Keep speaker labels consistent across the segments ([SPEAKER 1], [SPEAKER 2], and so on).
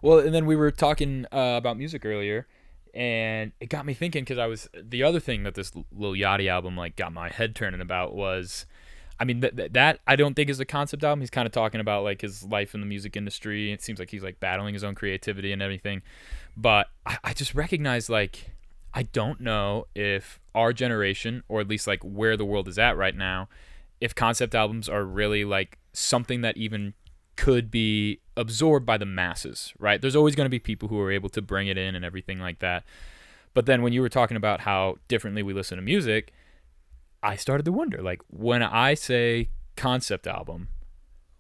[SPEAKER 1] Well, and then we were talking about music earlier, and it got me thinking because the other thing that this Lil Yachty album like got my head turning about was, I mean that I don't think is a concept album. He's kind of talking about like his life in the music industry. It seems like he's like battling his own creativity and everything, but I just recognized like I don't know if our generation, or at least like where the world is at right now, if concept albums are really like something that even could be absorbed by the masses, right? There's always going to be people who are able to bring it in and everything like that. But then when you were talking about how differently we listen to music, I started to wonder, like, when I say concept album,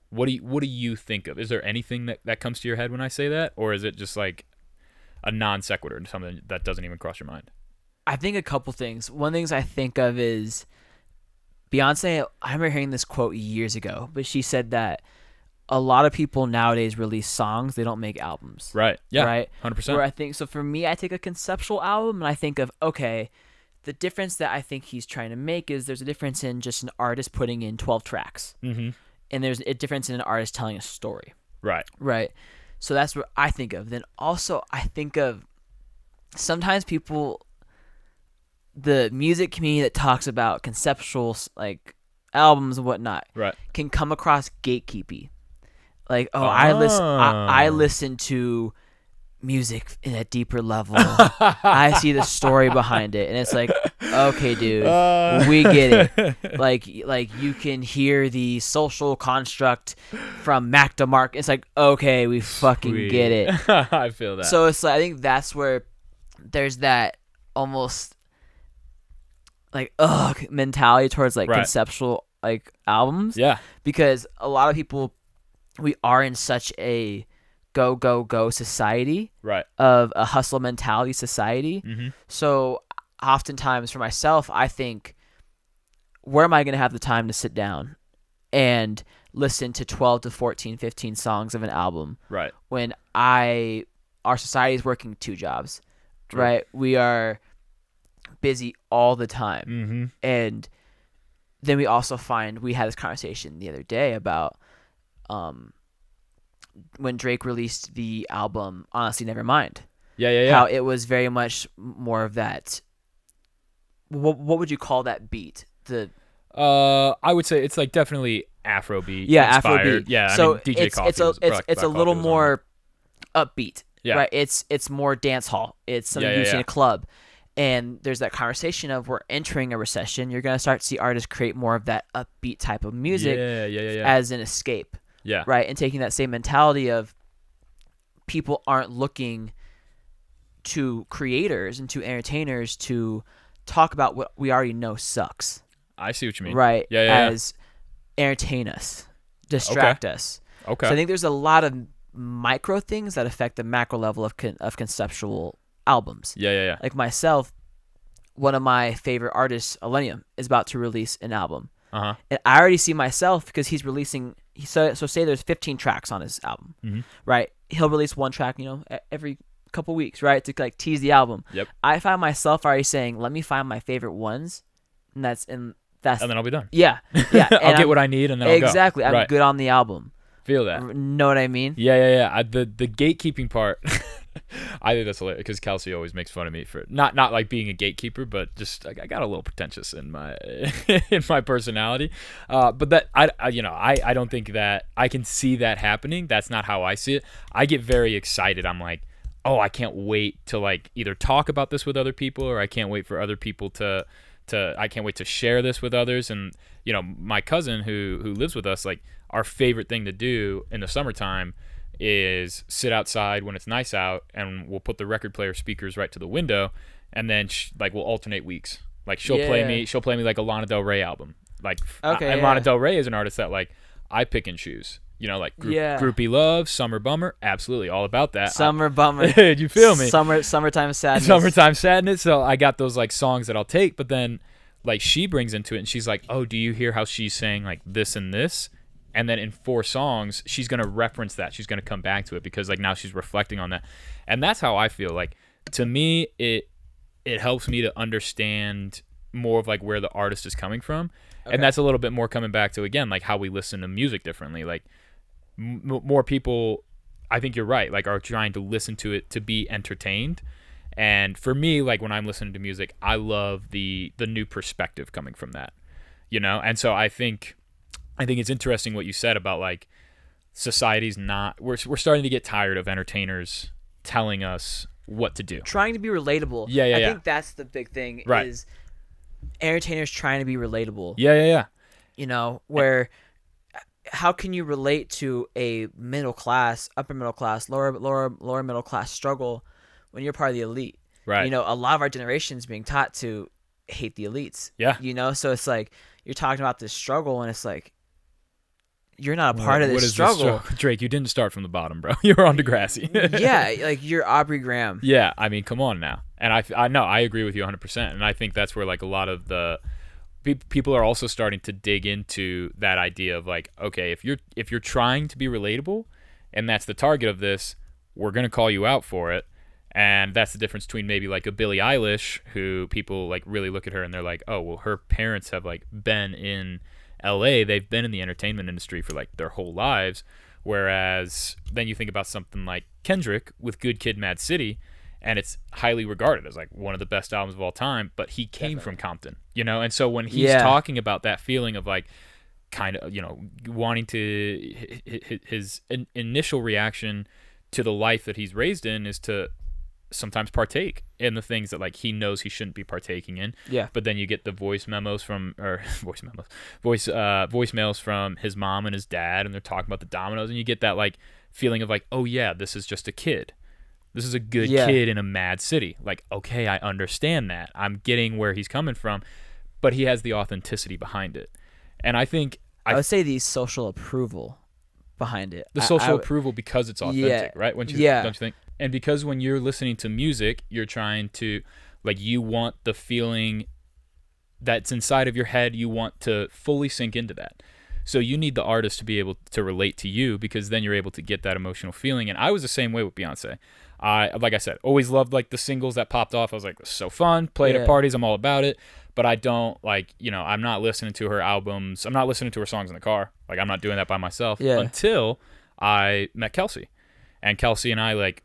[SPEAKER 1] what do you think of? Is there anything that comes to your head when I say that? Or is it just like a non sequitur, something that doesn't even cross your mind?
[SPEAKER 2] I think a couple things. One things I think of is Beyonce. I remember hearing this quote years ago, but she said that a lot of people nowadays release songs, they don't make albums.
[SPEAKER 1] Right. Yeah.
[SPEAKER 2] Right.
[SPEAKER 1] 100%.
[SPEAKER 2] Where I think, so for me, I take a conceptual album and I think of, okay, the difference that I think he's trying to make is there's a difference in just an artist putting in 12 tracks.
[SPEAKER 1] Mm-hmm.
[SPEAKER 2] And there's a difference in an artist telling a story.
[SPEAKER 1] Right.
[SPEAKER 2] Right. So that's what I think of. Then also I think of sometimes people, the music community that talks about conceptual like albums and whatnot,
[SPEAKER 1] Right.
[SPEAKER 2] can come across gatekeepy. Like, I listen to music in a deeper level. I see the story behind it, and it's like, okay, dude, we get it. Like you can hear the social construct from Mac to Mark. It's like, okay, we fucking get it.
[SPEAKER 1] I feel that.
[SPEAKER 2] So it's like, I think that's where there's that almost like mentality towards like conceptual like albums.
[SPEAKER 1] Yeah,
[SPEAKER 2] because a lot of people, we are in such a go society,
[SPEAKER 1] right,
[SPEAKER 2] of a hustle mentality society.
[SPEAKER 1] Mm-hmm.
[SPEAKER 2] So oftentimes for myself, I think, where am I going to have the time to sit down and listen to 12 to 14, 15 songs of an album?
[SPEAKER 1] Right.
[SPEAKER 2] When our society is working 2 jobs,
[SPEAKER 1] True.
[SPEAKER 2] Right? We are busy all the time.
[SPEAKER 1] Mm-hmm.
[SPEAKER 2] And then we also find, we had this conversation the other day about, when Drake released the album Honestly Nevermind.
[SPEAKER 1] Yeah.
[SPEAKER 2] How it was very much more of that. What would you call that beat?
[SPEAKER 1] I would say it's like definitely Afrobeat.
[SPEAKER 2] Yeah,
[SPEAKER 1] inspired.
[SPEAKER 2] Afrobeat.
[SPEAKER 1] Yeah,
[SPEAKER 2] So
[SPEAKER 1] I mean, DJ Coffee
[SPEAKER 2] it's a little more upbeat.
[SPEAKER 1] Yeah.
[SPEAKER 2] Right. It's more dance hall. It's something you see in a club. And there's that conversation of, we're entering a recession. You're gonna start to see artists create more of that upbeat type of music as an escape.
[SPEAKER 1] Yeah.
[SPEAKER 2] Right. And taking that same mentality of, people aren't looking to creators and to entertainers to talk about what we already know sucks.
[SPEAKER 1] I see what you mean.
[SPEAKER 2] Right.
[SPEAKER 1] Yeah.
[SPEAKER 2] As entertain us, distract us.
[SPEAKER 1] Okay.
[SPEAKER 2] So I think there's a lot of micro things that affect the macro level of conceptual albums.
[SPEAKER 1] Yeah.
[SPEAKER 2] Like myself, one of my favorite artists, Millennium, is about to release an album.
[SPEAKER 1] Uh-huh.
[SPEAKER 2] And I already see myself, because he's releasing, so say there's 15 tracks on his album,
[SPEAKER 1] Mm-hmm.
[SPEAKER 2] right? He'll release one track, every couple weeks, right? To like tease the album.
[SPEAKER 1] Yep.
[SPEAKER 2] I find myself already saying, let me find my favorite ones, and then
[SPEAKER 1] I'll be done.
[SPEAKER 2] Yeah.
[SPEAKER 1] I'll get what I need, and then I'll go.
[SPEAKER 2] Exactly. I'm
[SPEAKER 1] Right.
[SPEAKER 2] good on the album.
[SPEAKER 1] Feel that.
[SPEAKER 2] Know what I mean?
[SPEAKER 1] Yeah. The gatekeeping part, I think that's hilarious, because Kelsey always makes fun of me for not like being a gatekeeper, but just I got a little pretentious in my in my personality. But that I don't think that I can see that happening. That's not how I see it. I get very excited. I'm like, oh, I can't wait to like either talk about this with other people, or I can't wait for other people to I can't wait to share this with others. And my cousin who lives with us, like, our favorite thing to do in the summertime is sit outside when it's nice out, and we'll put the record player speakers right to the window, and then we'll alternate weeks. Like, she'll play me like a Lana Del Rey album. Like, and Lana Del Rey is an artist that like I pick and choose. Like Groupie Love, Summer Bummer, absolutely all about that.
[SPEAKER 2] Summer Bummer.
[SPEAKER 1] Did you feel me?
[SPEAKER 2] Summertime Sadness.
[SPEAKER 1] Summertime Sadness. So I got those like songs that I'll take, but then like she brings into it, and she's like, oh, do you hear how she's saying like this and this? And then in 4 songs, she's going to reference that. She's going to come back to it, because like now she's reflecting on that. And that's how I feel. Like, to me, it helps me to understand more of like where the artist is coming from. Okay. And that's a little bit more coming back to, again, like how we listen to music differently. Like more people, I think you're right, like are trying to listen to it to be entertained. And for me, like when I'm listening to music, I love the new perspective coming from that, you know. And so I think it's interesting what you said about like society's not we're starting to get tired of entertainers telling us what to do.
[SPEAKER 2] Trying to be relatable.
[SPEAKER 1] Yeah, yeah,
[SPEAKER 2] I
[SPEAKER 1] yeah.
[SPEAKER 2] think that's the big thing
[SPEAKER 1] Right.
[SPEAKER 2] is entertainers trying to be relatable.
[SPEAKER 1] Yeah, yeah, yeah.
[SPEAKER 2] You know, where how can you relate to a middle class, upper middle class, lower middle class struggle when you're part of the elite?
[SPEAKER 1] Right.
[SPEAKER 2] You know, a lot of our generation is being taught to hate the elites.
[SPEAKER 1] Yeah.
[SPEAKER 2] You know, so it's like you're talking about this struggle, and it's like you're not a part of this struggle.
[SPEAKER 1] Drake, you didn't start from the bottom, bro. You were on Degrassi.
[SPEAKER 2] Yeah, like you're Aubrey Graham.
[SPEAKER 1] Yeah, I mean, come on now. And I know I agree with you 100%. And I think that's where like a lot of the people are also starting to dig into that idea of like, okay, if you're trying to be relatable, and that's the target of this, we're gonna call you out for it. And that's the difference between maybe like a Billie Eilish, who people like really look at her and they're like, oh, well, her parents have like been in LA, they've been in the entertainment industry for like their whole lives. Whereas then you think about something like Kendrick with Good Kid, Mad City, and it's highly regarded as like one of the best albums of all time, but he came from Compton, you know? And so when he's talking about that feeling of like kind of, you know, wanting to, his initial reaction to the life that he's raised in is to sometimes partake in the things that like he knows he shouldn't be partaking in.
[SPEAKER 2] Yeah.
[SPEAKER 1] But then you get the voicemails from his mom and his dad, and they're talking about the dominoes, and you get that like feeling of like, oh yeah, this is just a kid. This is a good kid in a mad city. Like, okay, I understand that. I'm getting where he's coming from, but he has the authenticity behind it. And I think
[SPEAKER 2] I would say the social approval behind it.
[SPEAKER 1] The social approval because it's authentic, right? Don't you think? And because when you're listening to music, you're trying to, like, you want the feeling that's inside of your head, you want to fully sink into that. So you need the artist to be able to relate to you, because then you're able to get that emotional feeling. And I was the same way with Beyonce. Like I said, always loved like the singles that popped off. I was like, this is so fun. Played at parties. I'm all about it. But I don't like, you know, I'm not listening to her albums. I'm not listening to her songs in the car. Like, I'm not doing that by myself until I met Kelsey. And Kelsey and I, like,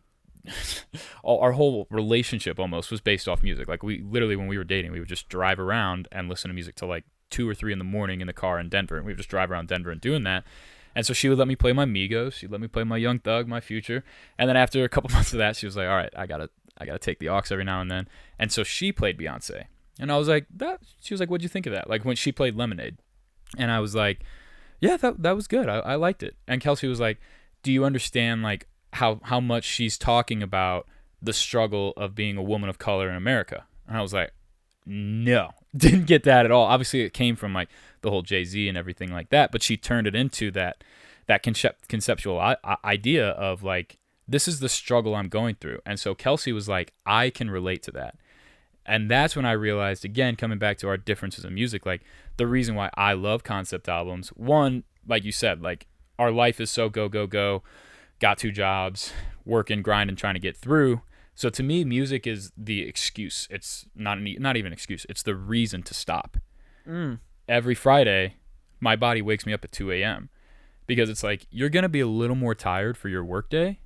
[SPEAKER 1] our whole relationship almost was based off music. Like, we literally, when we were dating, we would just drive around and listen to music till like 2 or 3 in the morning in the car in Denver. And we would just drive around Denver and doing that. And so she would let me play my Migos. She'd let me play my Young Thug, my Future. And then after a couple months of that, she was like, all right, I gotta take the aux every now and then. And so she played Beyonce. And I was like, she was like, what'd you think of that? Like when she played Lemonade. And I was like, yeah, that was good. I liked it. And Kelsey was like, do you understand like how much she's talking about the struggle of being a woman of color in America? And I was like, no, didn't get that at all. Obviously it came from like the whole Jay-Z and everything like that, but she turned it into that conceptual idea of like, this is the struggle I'm going through. And so Kelsey was like, I can relate to that. And that's when I realized, again, coming back to our differences in music, like the reason why I love concept albums, one, like you said, like our life is so go, go, go, got 2 jobs, working, grinding, trying to get through. So to me, music is the excuse. It's not even an excuse. It's the reason to stop. Every Friday, my body wakes me up at 2 a.m. because it's like, you're going to be a little more tired for your workday,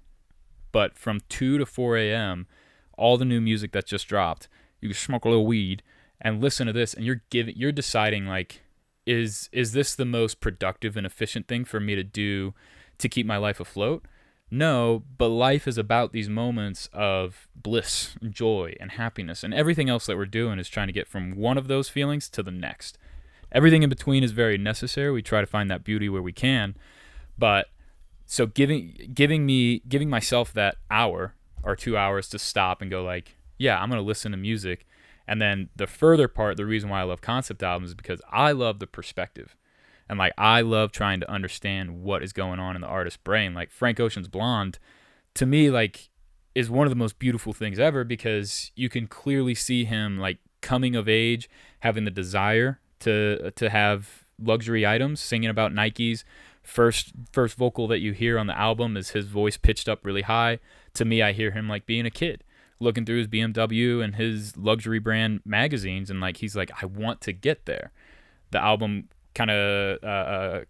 [SPEAKER 1] but from 2 to 4 a.m., all the new music that just dropped, you can smoke a little weed and listen to this, and you're deciding like, is this the most productive and efficient thing for me to do to keep my life afloat? No, but life is about these moments of bliss, and joy, and happiness, and everything else that we're doing is trying to get from one of those feelings to the next. Everything in between is very necessary. We try to find that beauty where we can, but so giving myself that hour or 2 hours to stop and go like, yeah, I'm going to listen to music. And then the further part, the reason why I love concept albums is because I love the perspective. And like, I love trying to understand what is going on in the artist's brain. Like Frank Ocean's Blonde, to me, like, is one of the most beautiful things ever, because you can clearly see him like coming of age, having the desire to have luxury items, singing about Nikes. First vocal that you hear on the album is his voice pitched up really high. To me, I hear him like being a kid, looking through his BMW and his luxury brand magazines, and like he's like, I want to get there. The album kind of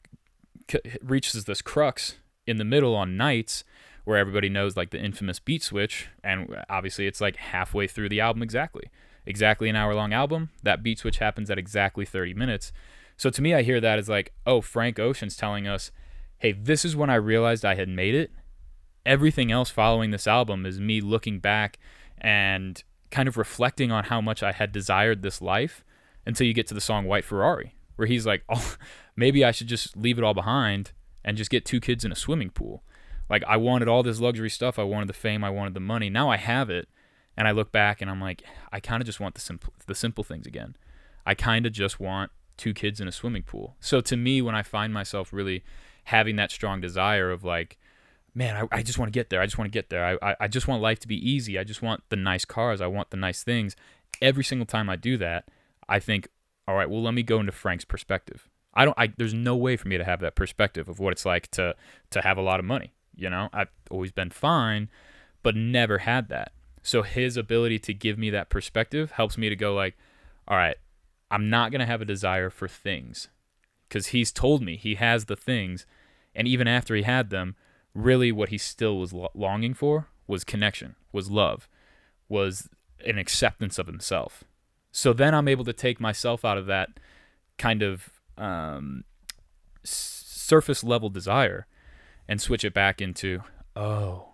[SPEAKER 1] reaches this crux in the middle on Nights, where everybody knows like the infamous beat switch, and obviously it's like halfway through the album exactly an hour long album. That beat switch happens at exactly 30 minutes. So to me, I hear that as like, oh, Frank Ocean's telling us, hey, this is when I realized I had made it. Everything else following this album is me looking back and kind of reflecting on how much I had desired this life, until you get to the song White Ferrari, where he's like, oh, maybe I should just leave it all behind and just get 2 kids in a swimming pool. Like, I wanted all this luxury stuff. I wanted the fame. I wanted the money. Now I have it. And I look back and I'm like, I kind of just want the simple things again. I kind of just want 2 kids in a swimming pool. So to me, when I find myself really having that strong desire of like, man, I just want to get there. I just want to get there. I just want life to be easy. I just want the nice cars. I want the nice things. Every single time I do that, I think, all right, well, let me go into Frank's perspective. There's no way for me to have that perspective of what it's like to have a lot of money. You know, I've always been fine, but never had that. So his ability to give me that perspective helps me to go like, all right, I'm not going to have a desire for things, because he's told me he has the things. And even after he had them, really what he still was longing for was connection, was love, was an acceptance of himself. So then I'm able to take myself out of that kind of surface level desire and switch it back into, oh,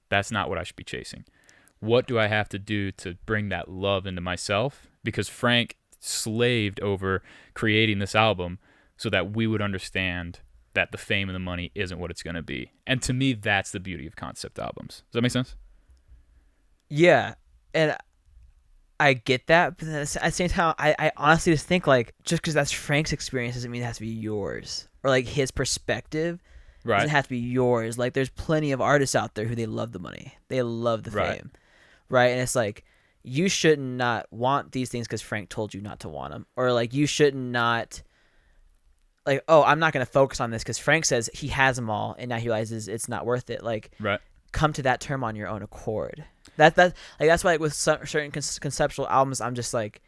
[SPEAKER 1] that's not what I should be chasing. What do I have to do to bring that love into myself? Because Frank slaved over creating this album so that we would understand that the fame and the money isn't what it's going to be. And to me, that's the beauty of concept albums. Does that make sense?
[SPEAKER 2] Yeah. And I get that, but at the same time, I honestly just think like, just because that's Frank's experience doesn't mean it has to be yours, or like his perspective doesn't have to be yours. Like, there's plenty of artists out there who they love the money, they love the fame, right? And it's like, you should not want these things because Frank told you not to want them, or like you should not like, oh, I'm not gonna focus on this because Frank says he has them all, and now he realizes it's not worth it. Like, come to that term on your own accord. That's why like with certain conceptual albums, I'm just like,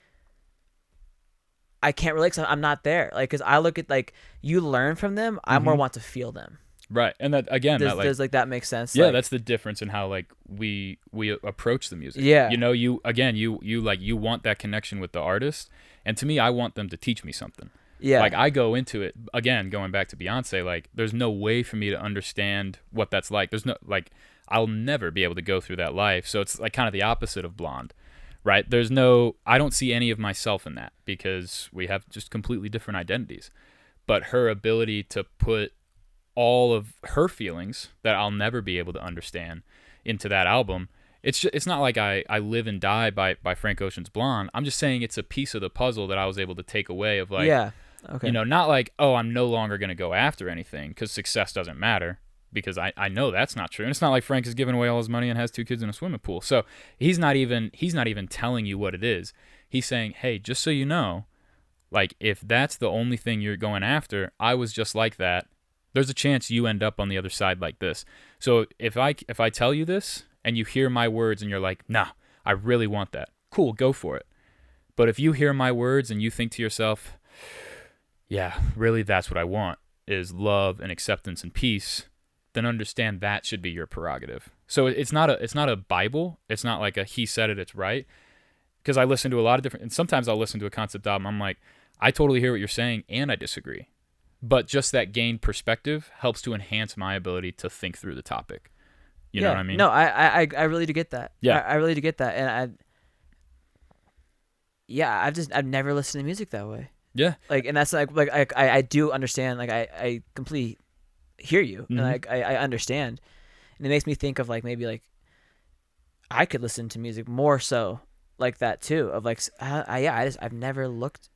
[SPEAKER 2] I can't relate because I'm not there. Like, because I look at like, you learn from them, I more want to feel them.
[SPEAKER 1] Right, and that again,
[SPEAKER 2] does like that make sense?
[SPEAKER 1] Yeah,
[SPEAKER 2] like,
[SPEAKER 1] that's the difference in how like we approach the music.
[SPEAKER 2] Yeah,
[SPEAKER 1] you know, you like, you want that connection with the artist, and to me, I want them to teach me something.
[SPEAKER 2] Yeah,
[SPEAKER 1] like I go into it again, going back to Beyonce. Like, there's no way for me to understand what that's like. There's no like, I'll never be able to go through that life. So it's like kind of the opposite of Blonde, right? I don't see any of myself in that, because we have just completely different identities. But her ability to put all of her feelings that I'll never be able to understand into that album, it's not like I live and die by Frank Ocean's Blonde. I'm just saying it's a piece of the puzzle that I was able to take away of like,
[SPEAKER 2] okay.
[SPEAKER 1] You know, not like, oh, I'm no longer going to go after anything because success doesn't matter. Because I know that's not true. And it's not like Frank is giving away all his money and has 2 kids in a swimming pool. So he's not even telling you what it is. He's saying, hey, just so you know, like, if that's the only thing you're going after, I was just like that. There's a chance you end up on the other side like this. So if I tell you this and you hear my words and you're like, nah, I really want that, cool, go for it. But if you hear my words and you think to yourself, yeah, really that's what I want, is love and acceptance and peace, then understand that should be your prerogative. So it's not a Bible. It's not like a he said it, it's right. Because I listen to a lot of different, and sometimes I'll listen to a concept album, I'm like, I totally hear what you're saying and I disagree. But just that gained perspective helps to enhance my ability to think through the topic. You know what I mean?
[SPEAKER 2] No, I really do get that.
[SPEAKER 1] Yeah.
[SPEAKER 2] I really do get that. And I've never listened to music that way.
[SPEAKER 1] Yeah.
[SPEAKER 2] Like, and that's like I do understand, like I completely hear you, and like I understand, and it makes me think of like, maybe like I could listen to music more so like that too, of like I've never looked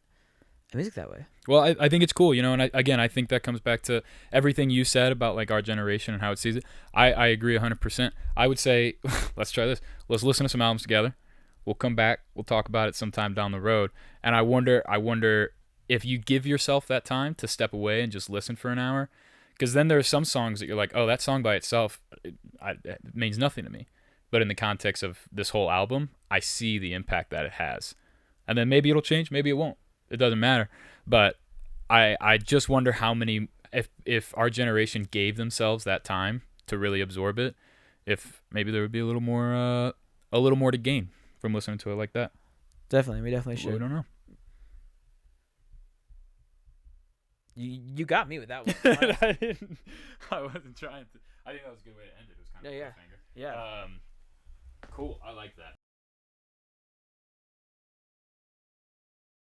[SPEAKER 2] at music that way.
[SPEAKER 1] Well, I think it's cool, you know, and I think that comes back to everything you said about like our generation and how it sees it. I agree 100%. I would say, let's try this. Let's listen to some albums together. We'll come back. We'll talk about it sometime down the road. And I wonder if you give yourself that time to step away and just listen for an hour. Because then there are some songs that you're like, oh, that song by itself, it means nothing to me. But in the context of this whole album, I see the impact that it has. And then maybe it'll change, maybe it won't. It doesn't matter. But I just wonder how many, if our generation gave themselves that time to really absorb it, if maybe there would be a little more to gain from listening to it like that.
[SPEAKER 2] Definitely, we definitely
[SPEAKER 1] Well, we
[SPEAKER 2] should.
[SPEAKER 1] don't know.
[SPEAKER 2] You got me with that one.
[SPEAKER 1] I wasn't trying to. I think that was a good way to end it. It was kind of a cliffhanger.
[SPEAKER 2] Yeah.
[SPEAKER 1] Cool. I like that.